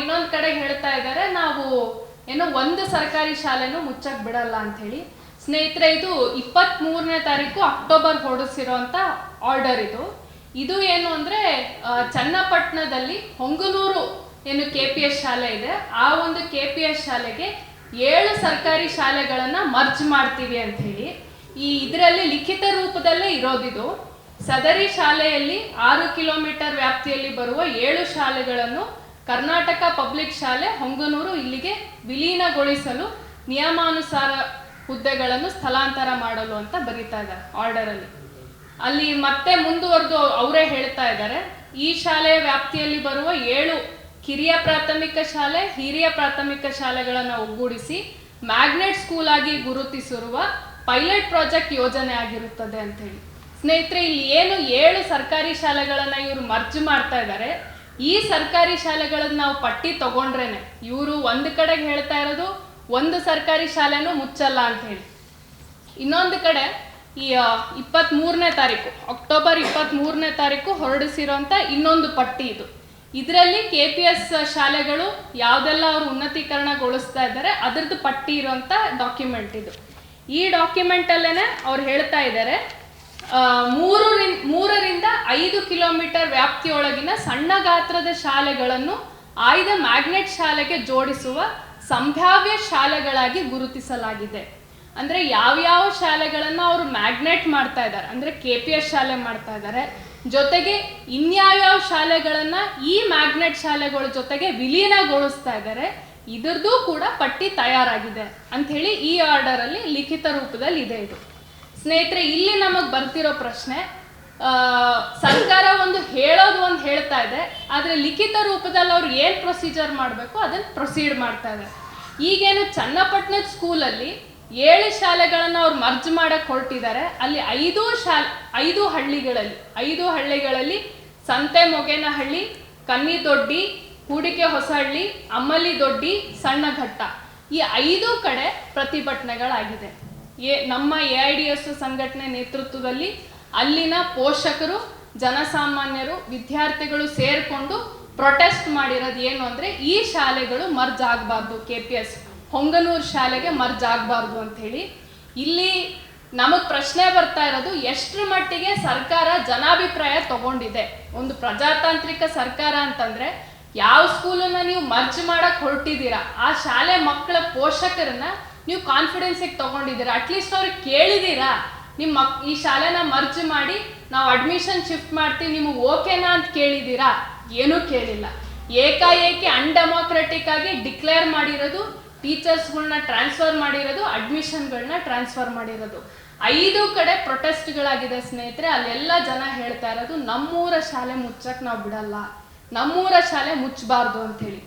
ಇನ್ನೊಂದು ಕಡೆ ಹೇಳ್ತಾ ಇದ್ದಾರೆ ನಾವು ಏನೋ ಒಂದು ಸರ್ಕಾರಿ ಶಾಲೆನೂ ಮುಚ್ಚಕ್ ಬಿಡಲ್ಲ ಅಂತ ಹೇಳಿ. ಸ್ನೇಹಿತರೆ, ಇದು 23ನೇ ತಾರೀಕು ಅಕ್ಟೋಬರ್ ಹೊರಡಿಸಿರುವಂತ ಆರ್ಡರ್ ಇದು ಏನು ಅಂದ್ರೆ ಚನ್ನಪಟ್ಟಣದಲ್ಲಿ ಹೊಂಗನೂರು ಏನು KPS ಶಾಲೆ ಇದೆ, ಆ ಒಂದು KPS ಶಾಲೆಗೆ 7 ಸರ್ಕಾರಿ ಶಾಲೆಗಳನ್ನ ಮರ್ಜ್ ಮಾಡ್ತೀವಿ ಅಂತ ಹೇಳಿ ಇದರಲ್ಲಿ ಲಿಖಿತ ರೂಪದಲ್ಲೇ ಇರೋದಿದು. ಸದರಿ ಶಾಲೆಯಲ್ಲಿ 6 ಕಿಲೋಮೀಟರ್ ವ್ಯಾಪ್ತಿಯಲ್ಲಿ ಬರುವ 7 ಶಾಲೆಗಳನ್ನು ಕರ್ನಾಟಕ ಪಬ್ಲಿಕ್ ಶಾಲೆ ಹೊಂಗನೂರು ಇಲ್ಲಿಗೆ ವಿಲೀನಗೊಳಿಸಲು ನಿಯಮಾನುಸಾರ ಹುದ್ದೆಗಳನ್ನು ಸ್ಥಳಾಂತರ ಮಾಡಲು ಅಂತ ಬರೀತಾ ಇದ್ದಾರೆ ಆರ್ಡರ್ ಅಲ್ಲಿ ಮತ್ತೆ ಮುಂದುವರೆದು ಅವರೇ ಹೇಳ್ತಾ ಇದ್ದಾರೆ, ಈ ಶಾಲೆಯ ವ್ಯಾಪ್ತಿಯಲ್ಲಿ ಬರುವ 7 ಕಿರಿಯ ಪ್ರಾಥಮಿಕ ಶಾಲೆ, ಹಿರಿಯ ಪ್ರಾಥಮಿಕ ಶಾಲೆಗಳನ್ನು ಒಗ್ಗೂಡಿಸಿ ಮ್ಯಾಗ್ನೆಟ್ ಸ್ಕೂಲ್ ಆಗಿ ಗುರುತಿಸಿರುವ ಪೈಲಟ್ ಪ್ರಾಜೆಕ್ಟ್ ಯೋಜನೆ ಆಗಿರುತ್ತದೆ ಅಂತ ಹೇಳಿ. ಸ್ನೇಹಿತರೆ, ಇಲ್ಲಿ ಏನು 7 ಸರ್ಕಾರಿ ಶಾಲೆಗಳನ್ನ ಇವರು ಮರ್ಜ್ ಮಾಡ್ತಾ ಇದ್ದಾರೆ, ಈ ಸರ್ಕಾರಿ ಶಾಲೆಗಳನ್ನ ನಾವು ಪಟ್ಟಿ ತಗೊಂಡ್ರೇನೆ ಇವರು ಒಂದು ಕಡೆಗೆ ಹೇಳ್ತಾ ಇರೋದು ಒಂದು ಸರ್ಕಾರಿ ಶಾಲೆನೂ ಮುಚ್ಚಲ್ಲ ಅಂತ ಹೇಳಿ, ಇನ್ನೊಂದು ಕಡೆ ಈ 23ನೇ ತಾರೀಕು ಅಕ್ಟೋಬರ್ 23ನೇ ತಾರೀಕು ಹೊರಡಿಸಿರುವಂತ ಇನ್ನೊಂದು ಪಟ್ಟಿ ಇದರಲ್ಲಿ KPS ಶಾಲೆಗಳು ಯಾವುದೆಲ್ಲ ಅವರು ಉನ್ನತೀಕರಣಗೊಳಿಸ್ತಾ ಇದ್ದಾರೆ ಅದರದ್ದು ಪಟ್ಟಿ ಇರುವಂತ ಡಾಕ್ಯುಮೆಂಟ್ ಈ ಡಾಕ್ಯುಮೆಂಟ್ ಅಲ್ಲೇನೆ ಅವ್ರು ಹೇಳ್ತಾ ಇದ್ದಾರೆ 3ರಿಂದ 5 ಕಿಲೋಮೀಟರ್ ವ್ಯಾಪ್ತಿಯೊಳಗಿನ ಸಣ್ಣ ಗಾತ್ರದ ಶಾಲೆಗಳನ್ನು ಆಯ್ದ ಮ್ಯಾಗ್ನೆಟ್ ಶಾಲೆಗೆ ಜೋಡಿಸುವ ಸಂಭಾವ್ಯ ಶಾಲೆಗಳಾಗಿ ಗುರುತಿಸಲಾಗಿದೆ. ಅಂದ್ರೆ ಯಾವ್ಯಾವ ಶಾಲೆಗಳನ್ನ ಅವರು ಮ್ಯಾಗ್ನೆಟ್ ಮಾಡ್ತಾ ಇದ್ದಾರೆ ಅಂದ್ರೆ KPS ಶಾಲೆ ಮಾಡ್ತಾ ಇದ್ದಾರೆ, ಜೊತೆಗೆ ಇನ್ಯಾವ್ಯಾವ ಶಾಲೆಗಳನ್ನ ಈ ಮ್ಯಾಗ್ನೆಟ್ ಶಾಲೆಗಳ ಜೊತೆಗೆ ವಿಲೀನಗೊಳಿಸ್ತಾ ಇದ್ದಾರೆ, ಇದರದ್ದು ಕೂಡ ಪಟ್ಟಿ ತಯಾರಾಗಿದೆ ಅಂತ ಹೇಳಿ ಈ ಆರ್ಡರ್ ಅಲ್ಲಿ ಲಿಖಿತ ರೂಪದಲ್ಲಿ ಇದೆ ಸ್ನೇಹಿತರೆ, ಇಲ್ಲಿ ನಮಗೆ ಬರ್ತಿರೋ ಪ್ರಶ್ನೆ, ಸರ್ಕಾರ ಒಂದು ಹೇಳೋದು ಒಂದು ಹೇಳ್ತಾ ಇದೆ, ಆದ್ರೆ ಲಿಖಿತ ರೂಪದಲ್ಲಿ ಅವ್ರು ಏನ್ ಪ್ರೊಸೀಜರ್ ಮಾಡಬೇಕು ಅದನ್ನ ಪ್ರೊಸೀಡ್ ಮಾಡ್ತಾ ಇದೆ. ಈಗೇನು ಚನ್ನಪಟ್ಟಣದ ಸ್ಕೂಲಲ್ಲಿ 7 ಶಾಲೆಗಳನ್ನ ಅವ್ರು ಮರ್ಜ್ ಮಾಡಕ್ ಹೊರಟಿದ್ದಾರೆ, ಅಲ್ಲಿ 5 ಹಳ್ಳಿಗಳಲ್ಲಿ ಸಂತೆ ಮೊಗೇನಹಳ್ಳಿ, ಕನ್ನಿದೊಡ್ಡಿ, ಹೂಡಿಕೆ ಹೊಸಹಳ್ಳಿ, ಅಮ್ಮಲಿ ದೊಡ್ಡಿ, ಸಣ್ಣಘಟ್ಟ ಈ 5 ಕಡೆ ಪ್ರತಿಭಟನೆಗಳಾಗಿದೆ. ನಮ್ಮ AIDS ಸಂಘಟನೆ ನೇತೃತ್ವದಲ್ಲಿ ಅಲ್ಲಿನ ಪೋಷಕರು, ಜನಸಾಮಾನ್ಯರು, ವಿದ್ಯಾರ್ಥಿಗಳು ಸೇರ್ಕೊಂಡು ಪ್ರೊಟೆಸ್ಟ್ ಮಾಡಿರೋದು ಏನು ಅಂದ್ರೆ ಈ ಶಾಲೆಗಳು ಮರ್ಜ್ ಆಗಬಾರ್ದು, KPS ಹೊಂಗನೂರು ಶಾಲೆಗೆ ಮರ್ಜ್ ಆಗಬಾರ್ದು ಅಂತ ಹೇಳಿ. ಇಲ್ಲಿ ನಮಗ್ ಪ್ರಶ್ನೆ ಬರ್ತಾ ಇರೋದು, ಎಷ್ಟರ ಮಟ್ಟಿಗೆ ಸರ್ಕಾರ ಜನಾಭಿಪ್ರಾಯ ತಗೊಂಡಿದೆ. ಒಂದು ಪ್ರಜಾತಾಂತ್ರಿಕ ಸರ್ಕಾರ ಅಂತಂದ್ರೆ ಯಾವ ಸ್ಕೂಲನ್ನ ನೀವು ಮರ್ಜ್ ಮಾಡಕ್ ಹೊರಟಿದ್ದೀರಾ ಆ ಶಾಲೆ ಮಕ್ಕಳ ಪೋಷಕರನ್ನ ನೀವು ಕಾನ್ಫಿಡೆನ್ಸಿಗೆ ತಗೊಂಡಿದ್ದೀರಾ, ಅಟ್ಲೀಸ್ಟ್ ಅವ್ರಿಗೆ ಕೇಳಿದೀರಾ ನಿಮ್ಮ ಈ ಶಾಲೆನ ಮರ್ಜ್ ಮಾಡಿ ನಾವು ಅಡ್ಮಿಷನ್ ಶಿಫ್ಟ್ ಮಾಡ್ತೀವಿ ನಿಮಗೆ ಓಕೆನಾ ಅಂತ ಕೇಳಿದೀರಾ? ಏನೂ ಕೇಳಿಲ್ಲ. ಏಕಾಏಕಿ ಅನ್ಡೆಮೋಕ್ರೆಟಿಕ್ ಆಗಿ ಡಿಕ್ಲೇರ್ ಮಾಡಿರೋದು, ಟೀಚರ್ಸ್ಗಳನ್ನ ಟ್ರಾನ್ಸ್ಫರ್ ಮಾಡಿರೋದು, ಅಡ್ಮಿಷನ್ಗಳನ್ನ ಟ್ರಾನ್ಸ್ಫರ್ ಮಾಡಿರೋದು. 5 ಕಡೆ ಪ್ರೊಟೆಸ್ಟ್ಗಳಾಗಿದೆ ಸ್ನೇಹಿತರೆ. ಅಲ್ಲೆಲ್ಲ ಜನ ಹೇಳ್ತಾ ಇರೋದು ನಮ್ಮೂರ ಶಾಲೆ ಮುಚ್ಚಕ್ ನಾವು ಬಿಡಲ್ಲ, ನಮ್ಮೂರ ಶಾಲೆ ಮುಚ್ಚಬಾರ್ದು ಅಂತ ಹೇಳಿ.